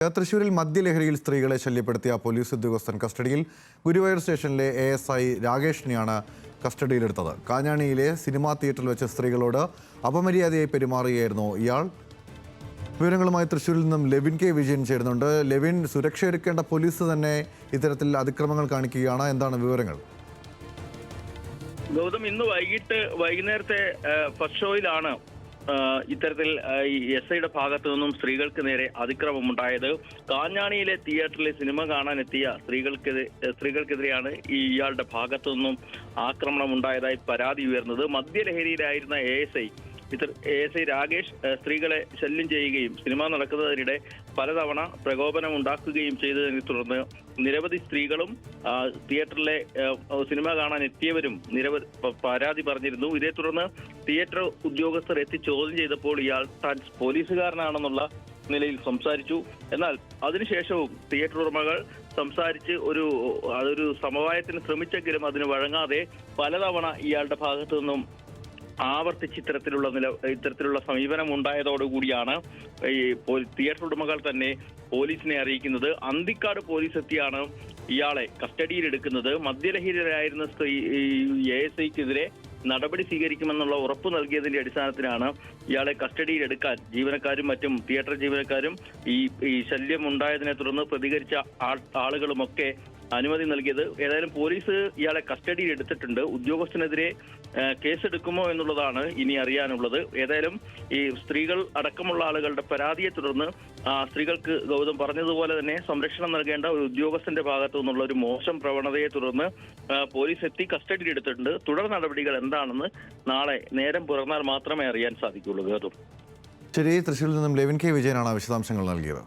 തൃശൂരിൽ മദ്യലഹരിയിൽ സ്ത്രീകളെ ശല്യപ്പെടുത്തിയ പോലീസ് ഉദ്യോഗസ്ഥൻ കസ്റ്റഡിയിൽ. ഗുരുവായൂർ സ്റ്റേഷനിലെ ASI രാകേഷിനെയാണ് കസ്റ്റഡിയിലെടുത്തത്. കാഞ്ഞാണിയിലെ സിനിമാ തിയേറ്ററിൽ വെച്ച് സ്ത്രീകളോട് അപമര്യാദയായി പെരുമാറുകയായിരുന്നു ഇയാൾ. വിവരങ്ങളുമായി തൃശ്ശൂരിൽ നിന്നും ലെവിൻ കെ വിജയൻ ചേരുന്നുണ്ട്. ലെവിൻ, സുരക്ഷയൊരുക്കേണ്ട പോലീസ് തന്നെ ഇത്തരത്തിൽ അതിക്രമങ്ങൾ കാണിക്കുകയാണ്. എന്താണ് വിവരങ്ങൾ? ഗൗതം, ഇന്ന് വൈകുന്നേരത്തെ ഫസ്റ്റ് ഷോയിലാണ് ഇത്തരത്തിൽ SIയുടെ ഭാഗത്തു നിന്നും സ്ത്രീകൾക്ക് നേരെ അതിക്രമമുണ്ടായത്. കാഞ്ഞാണിയിലെ തിയേറ്ററിലെ സിനിമ കാണാനെത്തിയ സ്ത്രീകൾക്കെതിരെയാണ് ഇയാളുടെ ഭാഗത്തു നിന്നും ആക്രമണം ഉണ്ടായതായി പരാതി ഉയർന്നത്. മദ്യലഹരിയിലായിരുന്ന ASI രാകേഷ് സ്ത്രീകളെ ശല്യം ചെയ്യുകയും സിനിമ നടക്കുന്നതിനിടെ പലതവണ പ്രകോപനം ഉണ്ടാക്കുകയും ചെയ്തതിനെ തുടർന്ന് നിരവധി സ്ത്രീകളും തിയേറ്ററിലെ സിനിമ കാണാൻ എത്തിയവരും നിരവധി പരാതി പറഞ്ഞിരുന്നു. ഇതേ തുടർന്ന് തിയേറ്റർ ഉദ്യോഗസ്ഥർ എത്തി ചോദ്യം ചെയ്തപ്പോൾ ഇയാൾ താൻ പോലീസുകാരനാണെന്നുള്ള നിലയിൽ സംസാരിച്ചു. എന്നാൽ അതിനുശേഷവും തിയേറ്റർ ഉടമകൾ സംസാരിച്ച് അതൊരു സമവായത്തിന് ശ്രമിച്ചെങ്കിലും അതിന് വഴങ്ങാതെ പലതവണ ഇയാളുടെ ഭാഗത്തു നിന്നും ആവർത്തിച്ച് ഇത്തരത്തിലുള്ള സമീപനം ഉണ്ടായതോടുകൂടിയാണ് ഈ തിയേറ്റർ ഉടമകൾ തന്നെ പോലീസിനെ അറിയിക്കുന്നത്. അന്തിക്കാട് പോലീസ് എത്തിയാണ് ഇയാളെ കസ്റ്റഡിയിലെടുക്കുന്നത്. മദ്യലഹരിയിലായിരുന്ന ASIക്കെതിരെ നടപടി സ്വീകരിക്കുമെന്നുള്ള ഉറപ്പ് നൽകിയതിന്റെ അടിസ്ഥാനത്തിലാണ് ഇയാളെ കസ്റ്റഡിയിലെടുക്കാൻ ജീവനക്കാരും മറ്റും തിയേറ്റർ ജീവനക്കാരും ഈ ശല്യം ഉണ്ടായതിനെ തുടർന്ന് പ്രതികരിച്ച ആളുകളുമൊക്കെ അനുമതി നൽകിയത്. ഏതായാലും പോലീസ് ഇയാളെ കസ്റ്റഡിയിൽ എടുത്തിട്ടുണ്ട്. ഉദ്യോഗസ്ഥനെതിരെ കേസെടുക്കുമോ എന്നുള്ളതാണ് ഇനി അറിയാനുള്ളത്. ഏതായാലും ഈ സ്ത്രീകൾ അടക്കമുള്ള ആളുകളുടെ പരാതിയെ തുടർന്ന് സ്ത്രീകൾക്ക് ഗൗതം പറഞ്ഞതുപോലെ തന്നെ സംരക്ഷണം നൽകേണ്ട ഒരു ഉദ്യോഗസ്ഥന്റെ ഭാഗത്തു നിന്നുള്ള ഒരു മോശം പ്രവണതയെ തുടർന്ന് പോലീസ് എത്തി കസ്റ്റഡിയിൽ എടുത്തിട്ടുണ്ട്. തുടർ നടപടികൾ എന്താണെന്ന് നാളെ നേരം പുറന്നാൽ മാത്രമേ അറിയാൻ സാധിക്കുള്ളൂ. ഗൗതം, ശരി. തൃശ്ശൂരിൽ നിന്നും ലെവിൻ കെ വിജയനാണ് വിശദാംശങ്ങൾ നൽകിയത്.